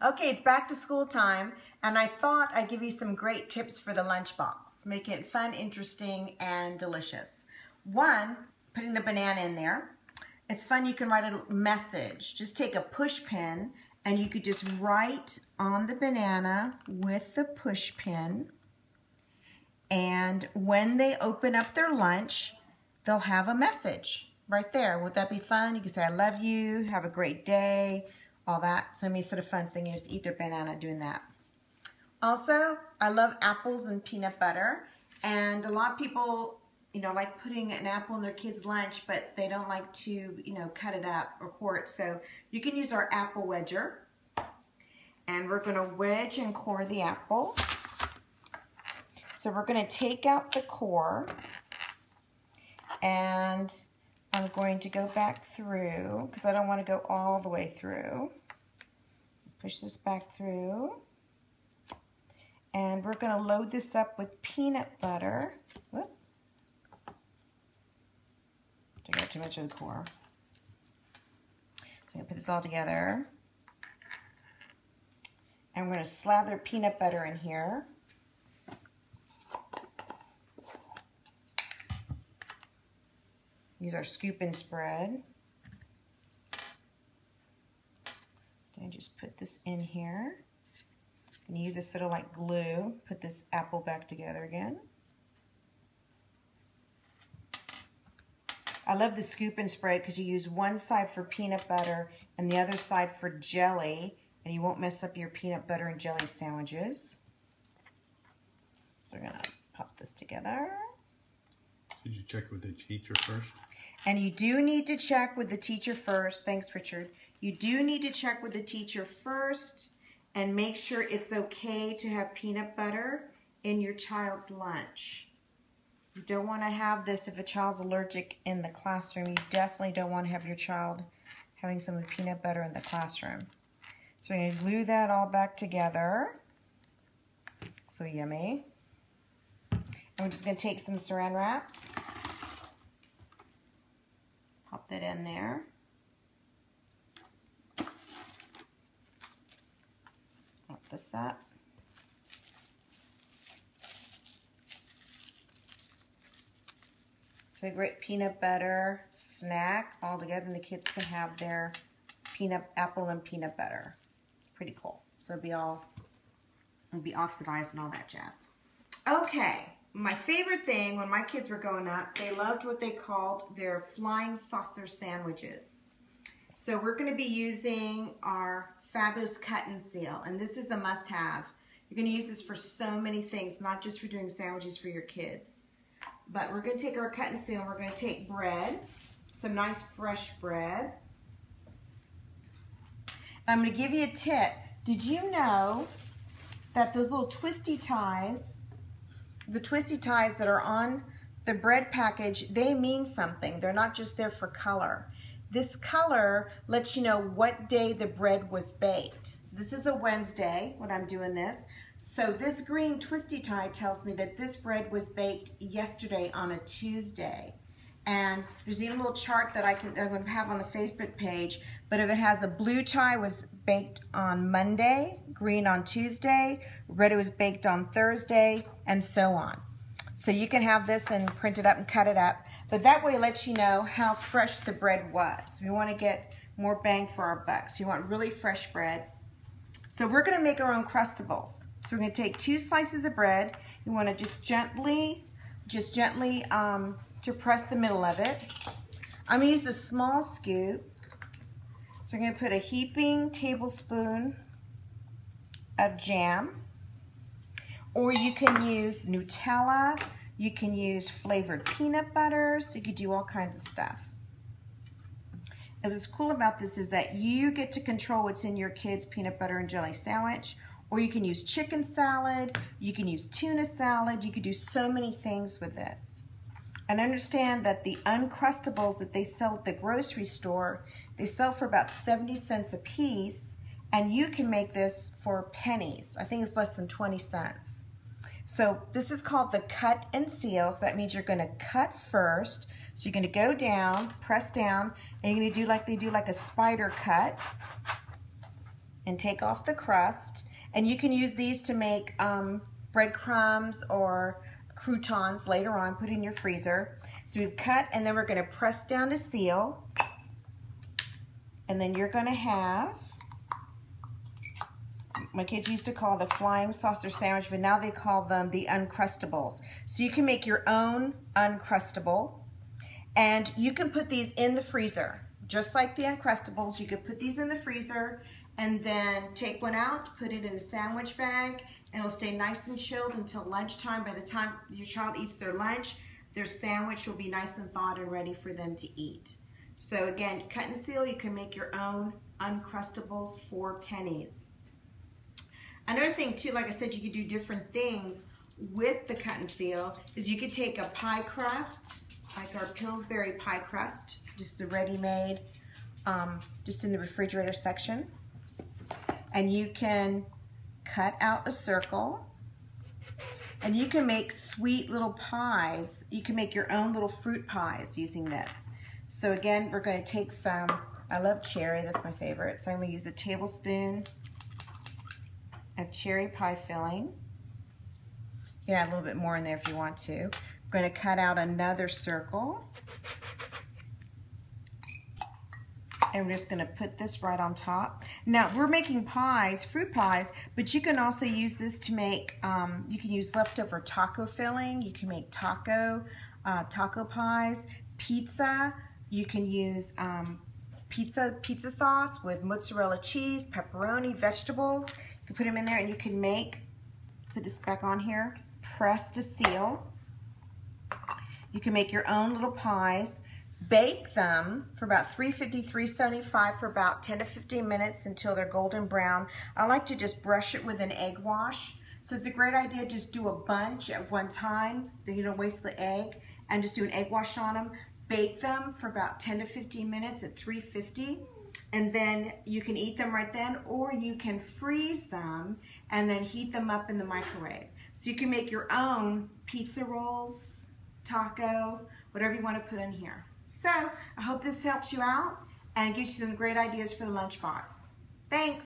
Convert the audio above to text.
Okay, it's back to school time, and I thought I'd give you some great tips for the lunchbox, making it fun, interesting, and delicious. One, putting the banana in there. It's fun, you can write a message. Just take a push pin, and you could just write on the banana with the push pin. And when they open up their lunch, they'll have a message right there. Would that be fun? You can say, I love you, have a great day, all that. So it makes sort of fun, so they can just eat their banana doing that. Also, I love apples and peanut butter. And a lot of people, like putting an apple in their kids' lunch, but they don't like to, cut it up or core it. So you can use our apple wedger. And we're gonna wedge and core the apple. So we're going to take out the core, and I'm going to go back through because I don't want to go all the way through. Push this back through, and we're going to load this up with peanut butter. Whoop. Took out too much of the core. So I'm going to put this all together, and we're going to slather peanut butter in here. Use our scoop and spread. And just put this in here. And use this sort of like glue. Put this apple back together again. I love the scoop and spread because you use one side for peanut butter and the other side for jelly, and you won't mess up your peanut butter and jelly sandwiches. So we're gonna pop this together. Did you check with the teacher first? And you do need to check with the teacher first. Thanks, Richard. You do need to check with the teacher first and make sure it's okay to have peanut butter in your child's lunch. You don't want to have this if a child's allergic in the classroom. You definitely don't want to have your child having some of the peanut butter in the classroom. So we're going to glue that all back together. So yummy. And we're just going to take some saran wrap. Pop that in there. Pop this up. So a great peanut butter snack all together, and the kids can have their apple and peanut butter. Pretty cool. So it'll be oxidized and all that jazz. Okay. My favorite thing when my kids were growing up, they loved what they called their flying saucer sandwiches. So we're going to be using our Fabulous Cut and Seal, and this is a must-have. You're going to use this for so many things, not just for doing sandwiches for your kids. But we're going to take our Cut and Seal, and we're going to take bread, some nice fresh bread. And I'm going to give you a tip. Did you know that those little twisty ties, the twisty ties that are on the bread package, they mean something. They're not just there for color. This color lets you know what day the bread was baked. This is a Wednesday when I'm doing this. So this green twisty tie tells me that this bread was baked yesterday on a Tuesday. And there's even a little chart that I'm going to have on the Facebook page. But if it has a blue tie, was baked on Monday, green on Tuesday, red was baked on Thursday, and so on. So you can have this and print it up and cut it up. But that way it lets you know how fresh the bread was. We want to get more bang for our buck. So you want really fresh bread. So we're going to make our own Crustables. So we're going to take 2 slices of bread. You want to just gently to press the middle of it. I'm going to use the small scoop. So we're going to put a heaping tablespoon of jam. Or you can use Nutella. You can use flavored peanut butter. So you could do all kinds of stuff. And what's cool about this is that you get to control what's in your kids' peanut butter and jelly sandwich. Or you can use chicken salad. You can use tuna salad. You could do so many things with this. And understand that the Uncrustables that they sell at the grocery store, they sell for about 70 cents a piece, and you can make this for pennies. I think it's less than 20 cents. So this is called the cut and seal, so that means you're gonna cut first. So you're gonna go down, press down, and you're gonna do like they do like a spider cut. and take off the crust. And you can use these to make breadcrumbs or croutons later on, put in your freezer. So we've cut, and then we're gonna press down to seal. And then you're gonna have, my kids used to call the flying saucer sandwich, but now they call them the Uncrustables. So you can make your own Uncrustable, and you can put these in the freezer. Just like the Uncrustables, you could put these in the freezer and then take one out, put it in a sandwich bag, and it'll stay nice and chilled until lunchtime. By the time your child eats their lunch, their sandwich will be nice and thawed and ready for them to eat. So again, cut and seal, you can make your own Uncrustables for pennies. Another thing too, like I said, you could do different things with the cut and seal, is you could take a pie crust, like our Pillsbury pie crust, just the ready-made, just in the refrigerator section. And you can cut out a circle, and you can make sweet little pies. You can make your own little fruit pies using this. So again, we're going to take some, I love cherry, that's my favorite. So I'm going to use a tablespoon of cherry pie filling. You can add a little bit more in there if you want to. I'm going to cut out another circle. And we're just going to put this right on top. Now, we're making pies, fruit pies, but you can also use this to make, you can use leftover taco filling. You can make taco pies, pizza. You can use pizza sauce with mozzarella cheese, pepperoni, vegetables. You can put them in there, and you can make, put this back on here, press to seal. You can make your own little pies. Bake them for about 350, 375 for about 10 to 15 minutes until they're golden brown. I like to just brush it with an egg wash. So it's a great idea, just do a bunch at one time, then you don't waste the egg, and just do an egg wash on them. Bake them for about 10 to 15 minutes at 350, and then you can eat them right then, or you can freeze them and then heat them up in the microwave. So you can make your own pizza rolls, taco, whatever you want to put in here. So I hope this helps you out and gives you some great ideas for the lunchbox. Thanks.